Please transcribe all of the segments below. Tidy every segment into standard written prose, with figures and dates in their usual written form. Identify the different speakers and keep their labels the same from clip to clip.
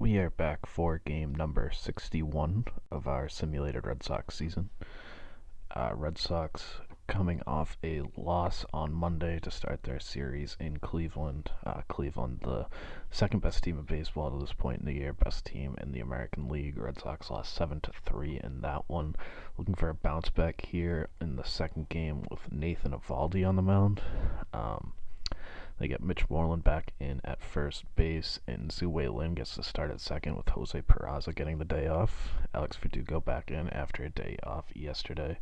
Speaker 1: We are back for game number 61 of our simulated Red Sox season. Red Sox coming off a loss on Monday to start their series in Cleveland. Cleveland, the second best team of baseball to this point in the year, best team in the American League. Red Sox lost 7-3 in that one. Looking for a bounce back here in the second game with Nathan Eovaldi on the mound. They get Mitch Moreland back in at first base, and Zhu Lin gets to start at second with Jose Peraza getting the day off. Alex Verdugo back in after a day off yesterday.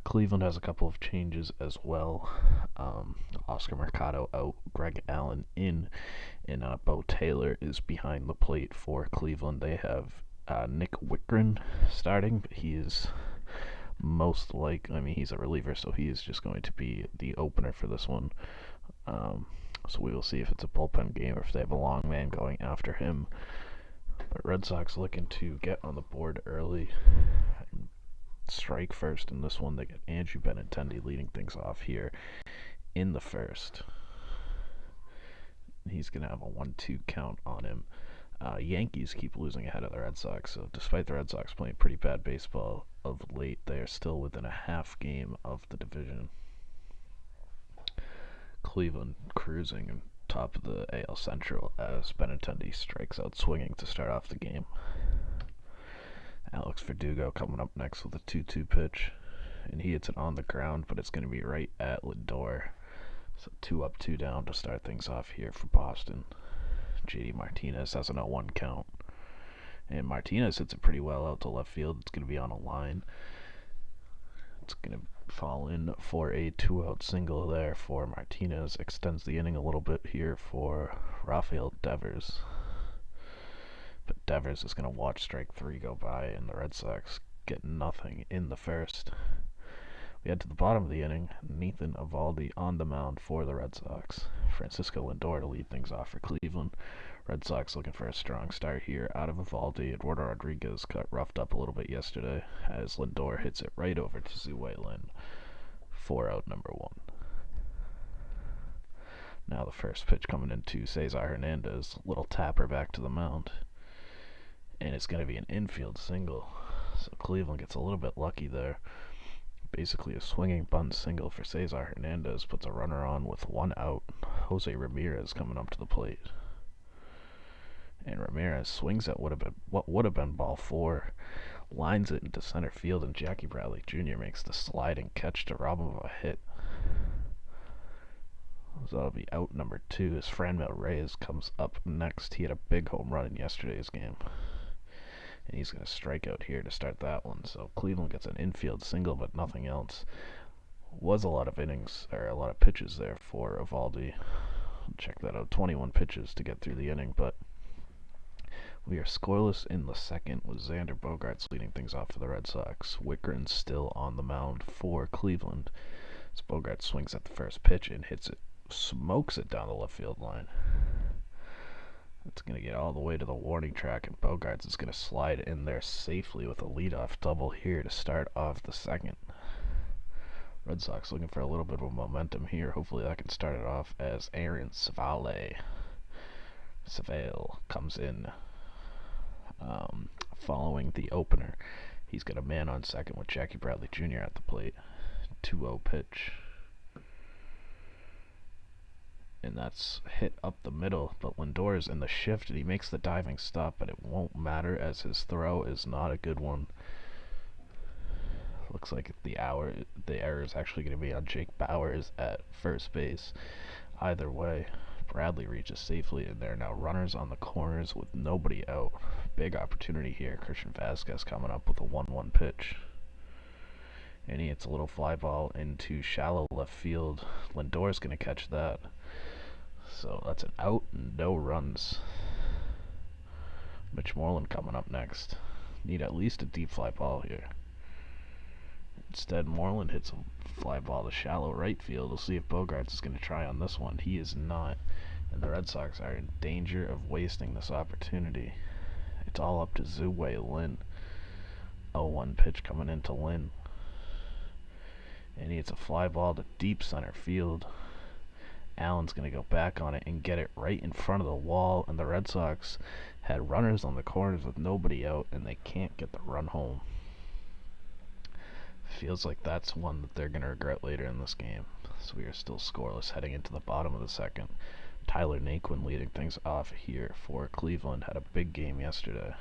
Speaker 1: Cleveland has a couple of changes as well. Oscar Mercado out, Greg Allen in, and Bo Taylor is behind the plate for Cleveland. They have Nick Wickren starting, but he is he's a reliever, so he is just going to be the opener for this one. So we will see if it's a bullpen game or if they have a long man going after him. But Red Sox looking to get on the board early and strike first in this one. They get Andrew Benintendi leading things off here in the first. He's going to have a 1-2 count on him. Yankees keep losing ahead of the Red Sox, so despite the Red Sox playing pretty bad baseball of late, they are still within a half game of the division. Cleveland cruising on top of the AL Central as Benintendi strikes out swinging to start off the game. Alex Verdugo coming up next with a 2-2 pitch, and he hits it on the ground, but it's going to be right at Lindor. So 2 up, 2 down to start things off here for Boston. J.D. Martinez has an 0-1 count, and Martinez hits it pretty well out to left field. It's going to be on a line. It's going to fall in for a 2-out single there for Martinez. Extends the inning a little bit here for Rafael Devers. But Devers is going to watch strike 3 go by, and the Red Sox get nothing in the first. We head to the bottom of the inning. Nathan Eovaldi on the mound for the Red Sox. Francisco Lindor to lead things off for Cleveland. Red Sox looking for a strong start here out of Eovaldi. Eduardo Rodriguez got roughed up a little bit yesterday as Lindor hits it right over to Zhu Lin. 4-out number 1. Now the first pitch coming into Cesar Hernandez. Little tapper back to the mound. And it's going to be an infield single. So Cleveland gets a little bit lucky there. Basically a swinging bunt single for Cesar Hernandez. Puts a runner on with 1 out. Jose Ramirez coming up to the plate. And Ramirez swings at what would have been ball 4, lines it into center field, and Jackie Bradley Jr. makes the sliding catch to rob him of a hit. So that'll be out number 2 as Franmil Reyes comes up next. He had a big home run in yesterday's game, and he's going to strike out here to start that one. So Cleveland gets an infield single, but nothing else. Was a lot of innings, or a lot of pitches there for Eovaldi. Check that out, 21 pitches to get through the inning, but we are scoreless in the second with Xander Bogaerts leading things off for the Red Sox. Wickren still on the mound for Cleveland. As Bogaerts swings at the first pitch and hits it, smokes it down the left field line. It's going to get all the way to the warning track, and Bogaerts is going to slide in there safely with a leadoff double here to start off the second. Red Sox looking for a little bit of momentum here. Hopefully that can start it off as Aaron Savale comes in. Following the opener, he's got a man on second with Jackie Bradley Jr. at the plate. 2-0 pitch. And that's hit up the middle, but Lindor is in the shift and he makes the diving stop, but it won't matter as his throw is not a good one. Looks like the error is actually going to be on Jake Bauers at first base. Either way, Bradley reaches safely, and there are now runners on the corners with nobody out. Big opportunity here. Christian Vasquez coming up with a 1-1 pitch. And he hits a little fly ball into shallow left field. Lindor's going to catch that. So that's an out and no runs. Mitch Moreland coming up next. Need at least a deep fly ball here. Instead, Moreland hits a fly ball to shallow right field. We'll see if Bogaerts is going to try on this one. He is not. And the Red Sox are in danger of wasting this opportunity. It's all up to Zhu Lin. 0-1 pitch coming into Lin. And he hits a fly ball to deep center field. Allen's going to go back on it and get it right in front of the wall, and the Red Sox had runners on the corners with nobody out, and they can't get the run home. Feels like that's one that they're going to regret later in this game. So we are still scoreless heading into the bottom of the second. Tyler Naquin leading things off here for Cleveland. Had a big game yesterday.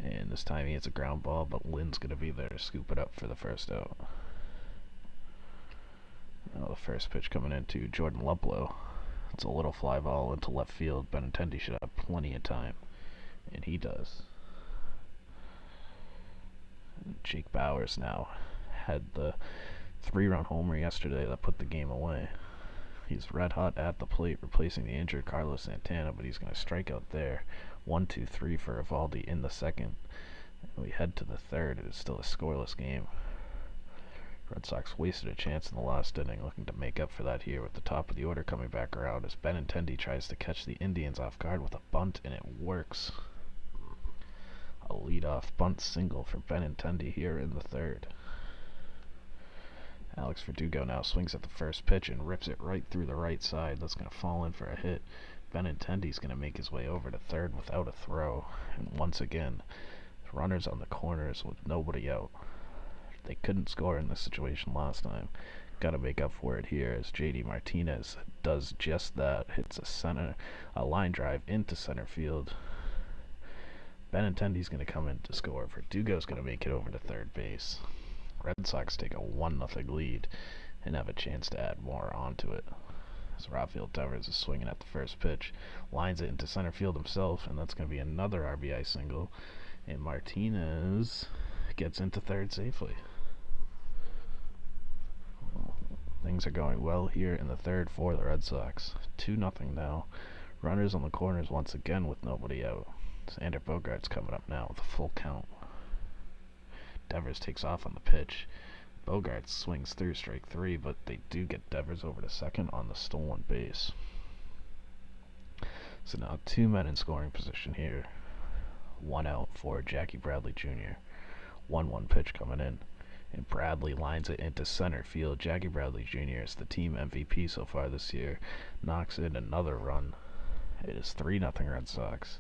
Speaker 1: And this time he hits a ground ball, but Lynn's going to be there to scoop it up for the first out. Now the first pitch coming into Jordan Luplow. It's a little fly ball into left field. Benintendi should have plenty of time. And he does. Jake Bauers now had the 3-run homer yesterday that put the game away. He's red hot at the plate, replacing the injured Carlos Santana, but he's going to strike out there. 1-2-3 for Eovaldi in the second. We head to the third. It is still a scoreless game. Red Sox wasted a chance in the last inning, looking to make up for that here with the top of the order coming back around as Benintendi tries to catch the Indians off guard with a bunt, and it works. A leadoff bunt single for Benintendi here in the third. Alex Verdugo now swings at the first pitch and rips it right through the right side. That's going to fall in for a hit. Benintendi's going to make his way over to third without a throw. And once again, runners on the corners with nobody out. They couldn't score in this situation last time. Got to make up for it here as J.D. Martinez does just that. Hits a line drive into center field. Benintendi's going to come in to score. Verdugo's going to make it over to third base. Red Sox take a 1-0 lead and have a chance to add more onto it. As Rafael Devers is swinging at the first pitch, lines it into center field himself, and that's going to be another RBI single. And Martinez gets into third safely. Things are going well here in the third for the Red Sox. 2-0 now. Runners on the corners once again with nobody out. Xander Bogaerts coming up now with a full count. Devers takes off on the pitch. Bogaerts swings through strike 3, but they do get Devers over to second on the stolen base. So now 2 men in scoring position here. 1 out for Jackie Bradley Jr. 1-1 pitch coming in. And Bradley lines it into center field. Jackie Bradley Jr. is the team MVP so far this year. Knocks in another run. It is 3-0 Red Sox.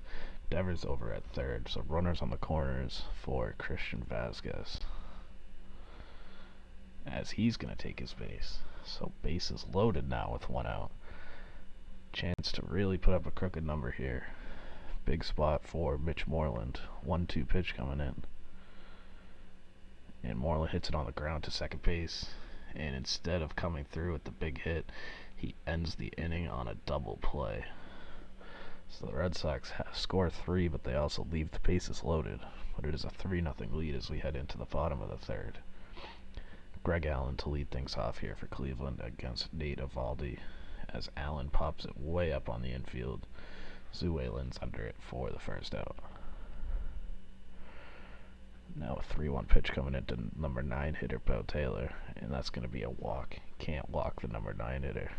Speaker 1: Devers over at third, so runners on the corners for Christian Vasquez. As he's going to take his base. So base is loaded now with 1 out. Chance to really put up a crooked number here. Big spot for Mitch Moreland. 1-2 pitch coming in. And Moreland hits it on the ground to second base. And instead of coming through with the big hit, he ends the inning on a double play. So the Red Sox score 3, but they also leave the bases loaded. But it is a 3-0 lead as we head into the bottom of the third. Greg Allen to lead things off here for Cleveland against Nate Eovaldi as Allen pops it way up on the infield. Zuelin's under it for the first out. Now a 3-1 pitch coming into number 9 hitter Bo Taylor, and that's going to be a walk. Can't walk the number 9 hitter.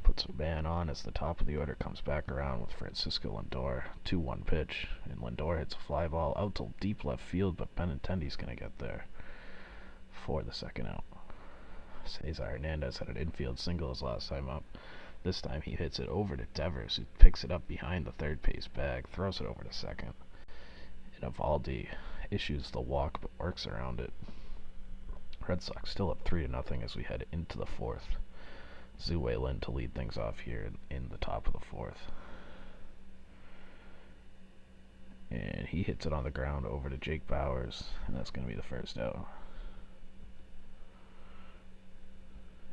Speaker 1: Puts a man on as the top of the order comes back around with Francisco Lindor. 2-1 pitch, and Lindor hits a fly ball out to deep left field, but Benintendi's going to get there for the second out. Cesar Hernandez had an infield single his last time up. This time he hits it over to Devers, who picks it up behind the third base bag, throws it over to second. And Eovaldi issues the walk but works around it. Red Sox still up 3-0 as we head into the fourth. Zuelin to lead things off here in the top of the fourth. And he hits it on the ground over to Jake Bauers, and that's going to be the first out.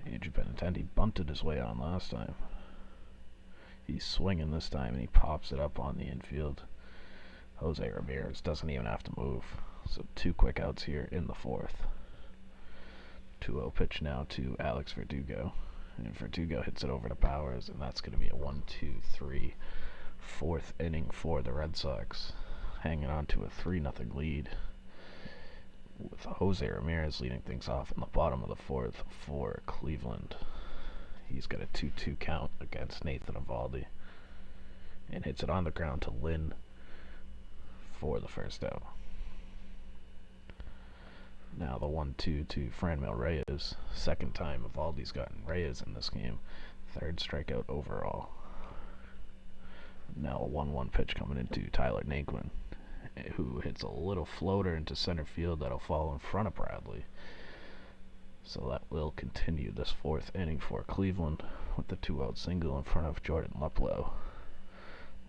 Speaker 1: Andrew Benintendi bunted his way on last time. He's swinging this time, and he pops it up on the infield. Jose Ramirez doesn't even have to move. So 2 quick outs here in the fourth. 2-0 pitch now to Alex Verdugo. And Verdugo hits it over to Bauers, and that's going to be a 1-2-3 fourth inning for the Red Sox. Hanging on to a 3-0 lead, with Jose Ramirez leading things off in the bottom of the fourth for Cleveland. He's got a 2-2 count against Nathan Eovaldi, and hits it on the ground to Lynn for the first out. Now the 1-2 to Franmil Reyes. Second time Eovaldi's gotten Reyes in this game. 3rd strikeout overall. Now a 1-1 pitch coming into Tyler Naquin, who hits a little floater into center field that'll fall in front of Bradley. So that will continue this fourth inning for Cleveland with the 2-out single in front of Jordan Luplow.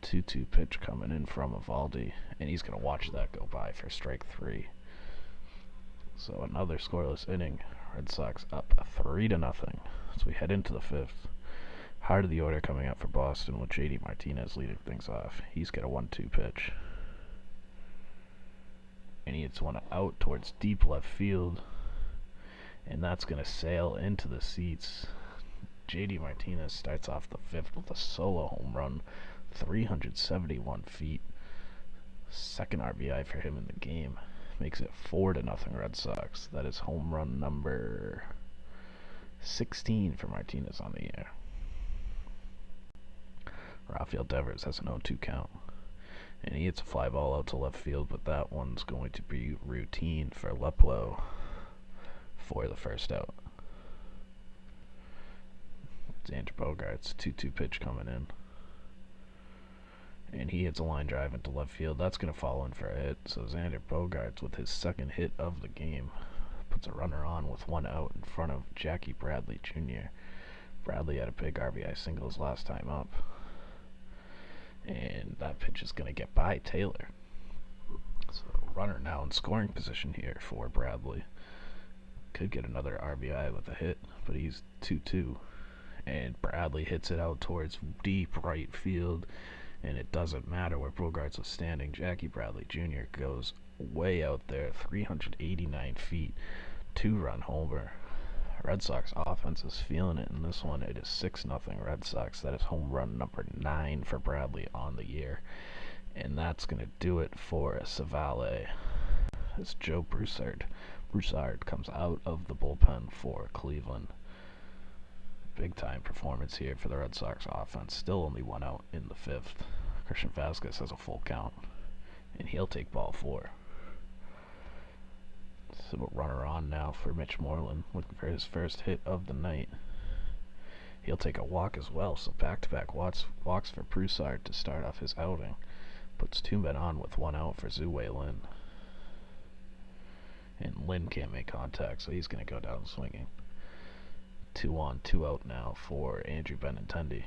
Speaker 1: 2-2 pitch coming in from Eovaldi, and he's going to watch that go by for strike 3. So another scoreless inning. Red Sox up 3-0 as we head into the fifth. Heart of the order coming up for Boston with J.D. Martinez leading things off. He's got a 1-2 pitch, and he hits one out towards deep left field, and that's going to sail into the seats. J.D. Martinez starts off the fifth with a solo home run, 371 feet. Second RBI for him in the game. Makes it 4-0 Red Sox. That is home run number 16 for Martinez on the year. Rafael Devers has an 0-2 count, and he hits a fly ball out to left field, but that one's going to be routine for Luplow for the first out. Xander Bogaerts, 2-2 pitch coming in, and he hits a line drive into left field. That's going to fall in for a hit. So Xander Bogaerts, with his second hit of the game, puts a runner on with one out in front of Jackie Bradley Jr. Bradley had a big RBI single his last time up, and that pitch is going to get by Taylor. So runner now in scoring position here for Bradley. Could get another RBI with a hit, but he's 2-2, and Bradley hits it out towards deep right field. And it doesn't matter where Bogaerts was standing. Jackie Bradley Jr. goes way out there, 389 feet, 2-run homer. Red Sox offense is feeling it in this one. It is 6-0 Red Sox. That is home run number 9 for Bradley on the year. And that's going to do it for Savale. As Joe Broussard comes out of the bullpen for Cleveland. Big time performance here for the Red Sox offense. Still only one out in the fifth. Christian Vazquez has a full count, and he'll take ball 4. So a runner on now for Mitch Moreland, looking for his first hit of the night. He'll take a walk as well, so back-to-back walks for Broussard to start off his outing. Puts 2 men on with 1 out for Zue Lin. And Lin can't make contact, so he's going to go down swinging. 2 on, 2 out now for Andrew Benintendi.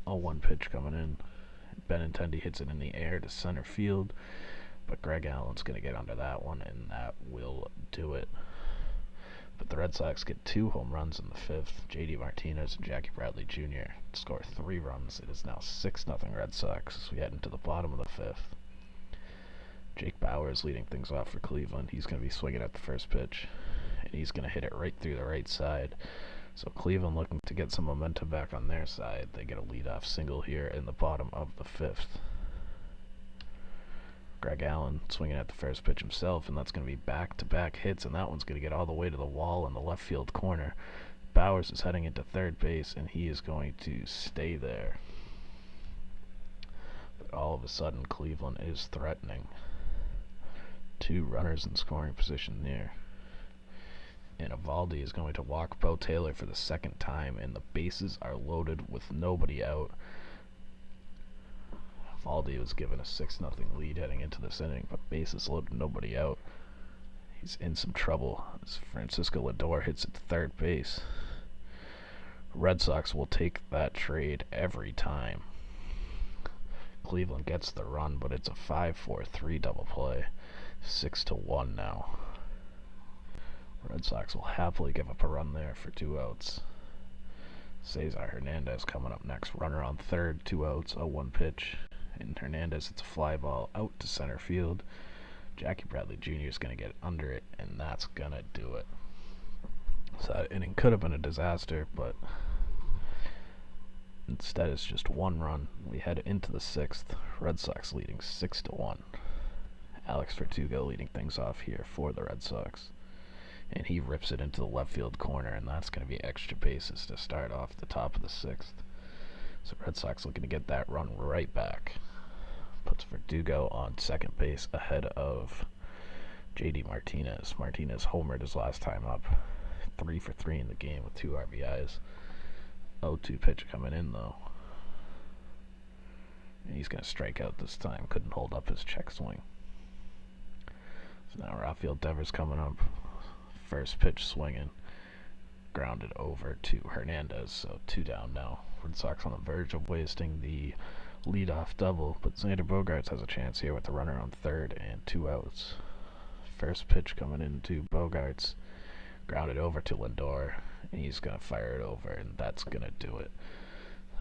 Speaker 1: 0-1 pitch coming in. Benintendi hits it in the air to center field, but Greg Allen's going to get under that one, and that will do it. But the Red Sox get 2 home runs in the fifth. J.D. Martinez and Jackie Bradley Jr. score 3 runs. It is now 6-0 Red Sox as we head into the bottom of the fifth. Jake Bauer is leading things off for Cleveland. He's going to be swinging at the first pitch, and he's going to hit it right through the right side. So Cleveland looking to get some momentum back on their side. They get a leadoff single here in the bottom of the fifth. Greg Allen swinging at the first pitch himself, and that's going to be back-to-back hits, and that one's going to get all the way to the wall in the left field corner. Bowers is heading into third base, and he is going to stay there. But all of a sudden, Cleveland is threatening. 2 runners in scoring position there. And Eovaldi is going to walk Bo Taylor for the second time, and the bases are loaded with nobody out. Eovaldi was given a 6-0 lead heading into this inning, but bases loaded, nobody out. He's in some trouble as Francisco Lindor hits at third base. Red Sox will take that trade every time. Cleveland gets the run, but it's a 5-4-3 double play. 6-1 now. Red Sox will happily give up a run there for 2 outs. Cesar Hernandez coming up next. Runner on third, 2 outs, 0-1 pitch. And Hernandez hits a fly ball out to center field. Jackie Bradley Jr. is going to get under it, and that's going to do it. So that inning could have been a disaster, but instead it's just 1 run. We head into the sixth. Red Sox leading 6-1. Alex Verdugo leading things off here for the Red Sox. And he rips it into the left field corner, and that's going to be extra bases to start off the top of the sixth. So Red Sox looking to get that run right back. Puts Verdugo on second base ahead of J.D. Martinez. Martinez homered his last time up. 3 for 3 in the game with 2 RBIs. 0-2 pitch coming in, though. And he's going to strike out this time. Couldn't hold up his check swing. So now Rafael Devers coming up. First pitch swinging. Grounded over to Hernandez. So 2 down now. Red Sox on the verge of wasting the leadoff double. But Xander Bogaerts has a chance here with the runner on third and 2 outs. First pitch coming into Bogaerts. Grounded over to Lindor. And he's going to fire it over. And that's going to do it.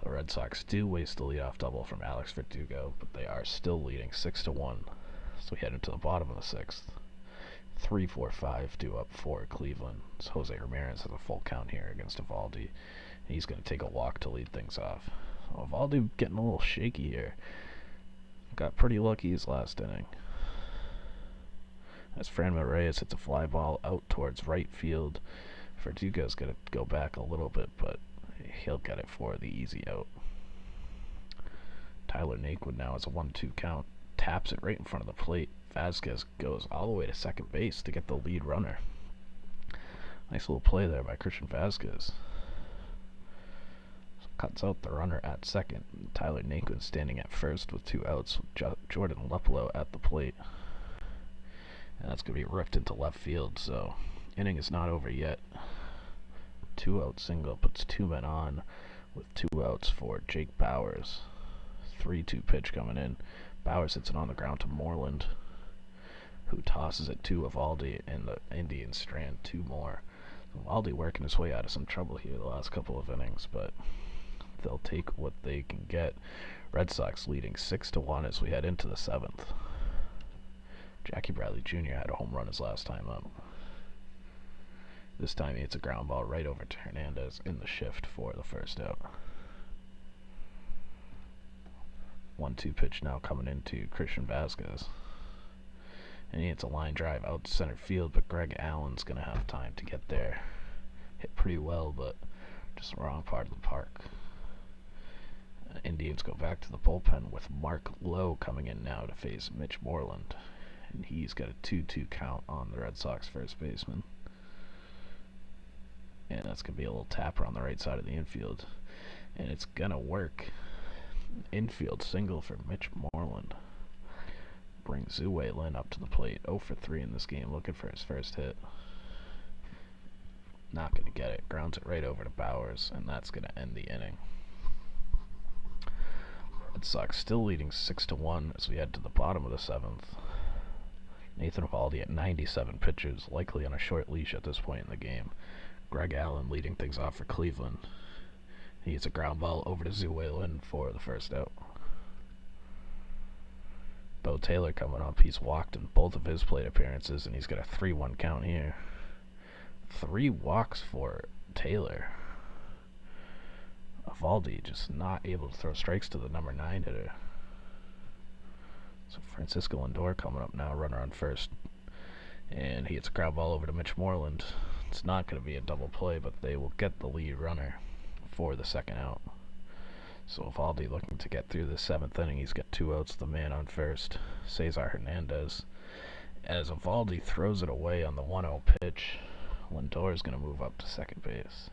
Speaker 1: The Red Sox do waste the leadoff double from Alex Verdugo, but they are still leading 6-1. So we head into the bottom of the 6th. 3-4-5 due up for Cleveland. So Jose Ramirez has a full count here against Eovaldi. And he's going to take a walk to lead things off. So Eovaldi getting a little shaky here. Got pretty lucky his last inning. As Franmil Reyes hits a fly ball out towards right field. Verdugo's going to go back a little bit, but he'll get it for the easy out. Tyler Naquin now has a 1-2 count. Taps it right in front of the plate. Vasquez goes all the way to second base to get the lead runner. Nice little play there by Christian Vasquez. So cuts out the runner at second. Tyler Naquin standing at first with 2 outs with Jordan Luplow at the plate. And that's going to be ripped into left field, so inning is not over yet. 2-out single puts 2 men on with 2 outs for Jake Bauers. 3-2 pitch coming in. Bauers hits it on the ground to Moreland, who tosses it to Eovaldi, and the Indians strand 2 more. Eovaldi working his way out of some trouble here the last couple of innings, but they'll take what they can get. Red Sox leading 6-1 as we head into the 7th. Jackie Bradley Jr. had a home run his last time up. This time he hits a ground ball right over to Hernandez in the shift for the first out. 1-2 pitch now coming into Christian Vasquez. And he hits a line drive out to center field, but Greg Allen's going to have time to get there. Hit pretty well, but just the wrong part of the park. Indians go back to the bullpen with Mark Lowe coming in now to face Mitch Moreland. And he's got a 2-2 count on the Red Sox first baseman. And that's going to be a little tapper on the right side of the infield. And it's going to work. Infield single for Mitch Moreland. Brings Zhu Wei Lin up to the plate. 0 for 3 in this game, looking for his first hit. Not going to get it. Grounds it right over to Bauers, and that's going to end the inning. Red Sox still leading 6-1 as we head to the bottom of the 7th. Nathan Eovaldi at 97 pitches, likely on a short leash at this point in the game. Greg Allen leading things off for Cleveland. He hits a ground ball over to Zhu Wei Lin for the first out. Bo Taylor coming up. He's walked in both of his plate appearances, and he's got a 3-1 count here. 3 walks for Taylor. Eovaldi just not able to throw strikes to the number 9 hitter. So Francisco Lindor coming up now, runner on first. And he hits a ground ball over to Mitch Moreland. It's not going to be a double play, but they will get the lead runner for the second out. So Eovaldi looking to get through the 7th inning. He's got 2 outs, the man on first, Cesar Hernandez. As Eovaldi throws it away on the 1-0 pitch, Lindor is going to move up to second base.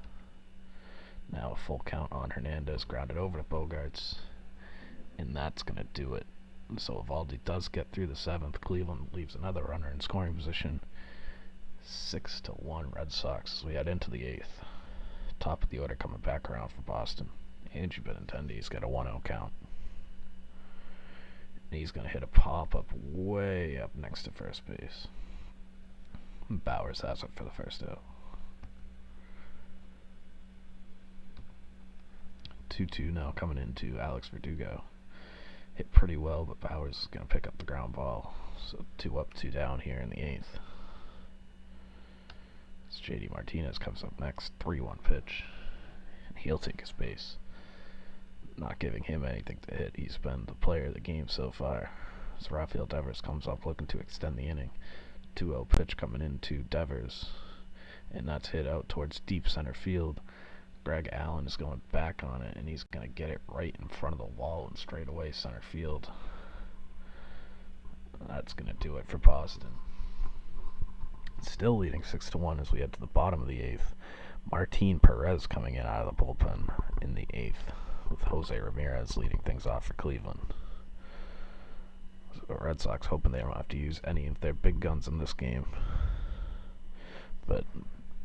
Speaker 1: Now a full count on Hernandez, grounded over to Bogaerts, and that's going to do it. So Eovaldi does get through the 7th. Cleveland leaves another runner in scoring position. 6-1 Red Sox as we head into the 8th. Top of the order coming back around for Boston. Andrew Benintendi's got a 1-0 count. And he's going to hit a pop-up way up next to first base. Bauers has it for the first out. 2-2 now coming into Alex Verdugo. Hit pretty well, but Bauers is going to pick up the ground ball. So 2 up, 2 down here in the 8th. As J.D. Martinez comes up next. 3-1 pitch. And he'll take his base. Not giving him anything to hit. He's been the player of the game so far. As Rafael Devers comes up looking to extend the inning. 2-0 pitch coming into Devers. And that's hit out towards deep center field. Greg Allen is going back on it, and he's going to get it right in front of the wall and straight away center field. That's going to do it for Boston. Still leading 6-1 as we head to the bottom of the 8th. Martin Perez coming in out of the bullpen in the 8th, with Jose Ramirez leading things off for Cleveland. So Red Sox hoping they don't have to use any of their big guns in this game. But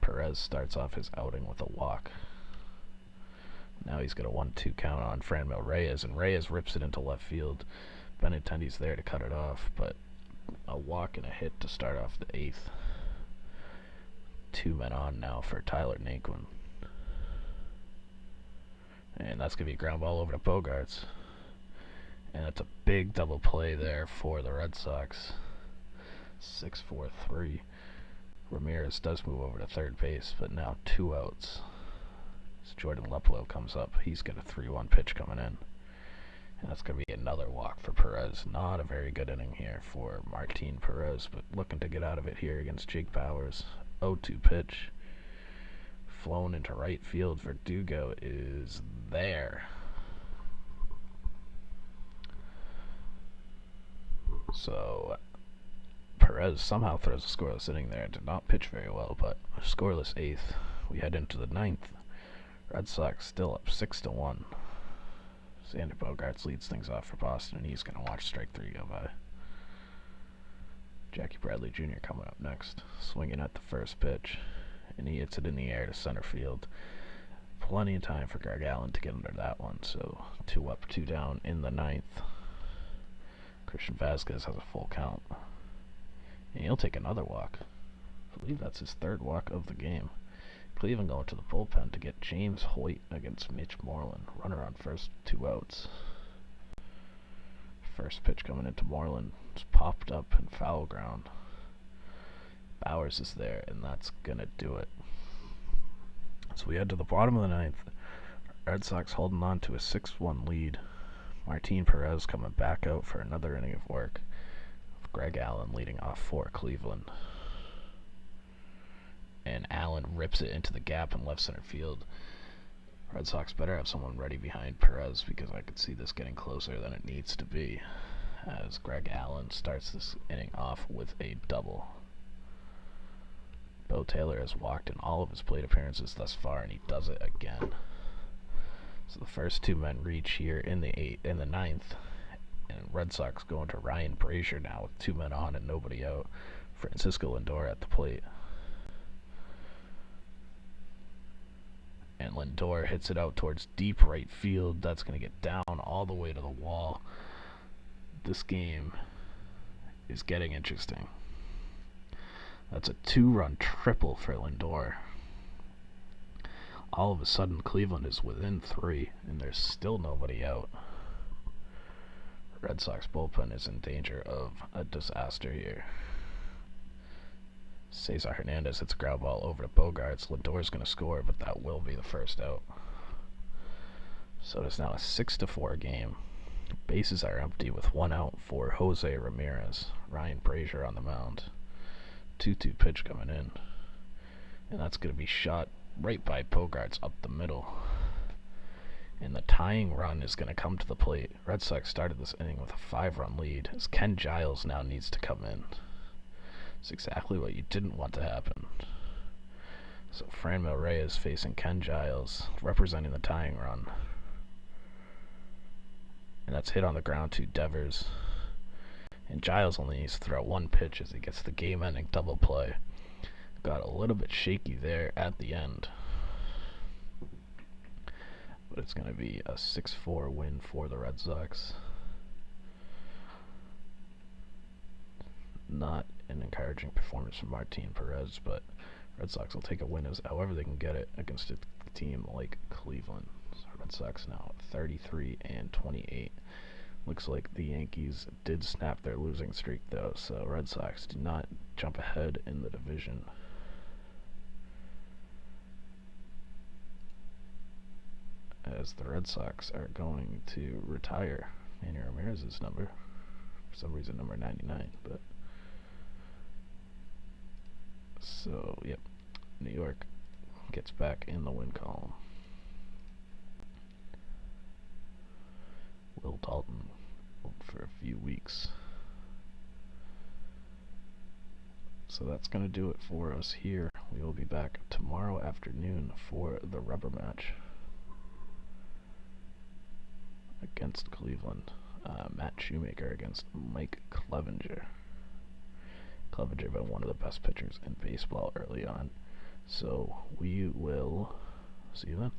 Speaker 1: Perez starts off his outing with a walk. Now he's got a 1-2 count on Franmil Reyes, and Reyes rips it into left field. Benintendi's there to cut it off, but a walk and a hit to start off the 8th. 2 men on now for Tyler Naquin. And that's going to be a ground ball over to Bogaerts. And it's a big double play there for the Red Sox. 6-4-3. Ramirez does move over to third base, but now 2 outs. As Jordan Luplow comes up, he's got a 3-1 pitch coming in. And that's going to be another walk for Perez. Not a very good inning here for Martin Perez, but looking to get out of it here against Jake Bauers. 0-2 pitch. Flown into right field. Verdugo is there. So Perez somehow throws a scoreless inning there. Did not pitch very well, but a scoreless 8th. We head into the 9th. Red Sox still up 6-1. Xander Bogaerts leads things off for Boston, and he's going to watch strike 3 go by. Jackie Bradley Jr. coming up next, swinging at the first pitch, and he hits it in the air to center field. Plenty of time for Greg Allen to get under that one, so 2 up, 2 down in the 9th. Christian Vasquez has a full count, and he'll take another walk. I believe that's his 3rd walk of the game. Cleveland going to the bullpen to get James Hoyt against Mitch Moreland. Runner on first, 2 outs. First pitch coming into Moreland. It's popped up in foul ground. Bauers is there, and that's going to do it. So we head to the bottom of the 9th. Red Sox holding on to a 6-1 lead. Martin Perez coming back out for another inning of work. With Greg Allen leading off for Cleveland. And Allen rips it into the gap in left center field. Red Sox better have someone ready behind Perez, because I could see this getting closer than it needs to be, as Greg Allen starts this inning off with a double. Bo Taylor has walked in all of his plate appearances thus far, and he does it again. So the first 2 men reach here in the 9th, and Red Sox going to Ryan Brazier now with 2 men on and nobody out. Francisco Lindor at the plate. And Lindor hits it out towards deep right field. That's going to get down all the way to the wall. This game is getting interesting. That's a 2-run triple for Lindor. All of a sudden, Cleveland is within 3, and there's still nobody out. Red Sox bullpen is in danger of a disaster here. Cesar Hernandez hits a ground ball over to Bogaerts. Lindor's going to score, but that will be the first out. So it's now a 6-4 game. Bases are empty with 1 out for Jose Ramirez. Ryan Brazier on the mound. 2-2 pitch coming in. And that's going to be shot right by Bogaerts up the middle. And the tying run is going to come to the plate. Red Sox started this inning with a 5-run lead, as Ken Giles now needs to come in. It's exactly what you didn't want to happen. So Franmil Reyes facing Ken Giles, representing the tying run. And that's hit on the ground to Devers. And Giles only needs to throw 1 pitch as he gets the game-ending double play. Got a little bit shaky there at the end. But it's going to be a 6-4 win for the Red Sox. Not an encouraging performance from Martin Perez, but Red Sox will take a win as however they can get it against a team like Cleveland. So Red Sox now 33-28. Looks like the Yankees did snap their losing streak though, so Red Sox do not jump ahead in the division. As the Red Sox are going to retire Manny Ramirez's number, for some reason number 99, but so, yep, New York gets back in the win column. Will Dalton for a few weeks. So that's going to do it for us here. We will be back tomorrow afternoon for the rubber match against Cleveland. Matt Shoemaker against Mike Clevenger. Clevenger been one of the best pitchers in baseball early on. So we will see you then.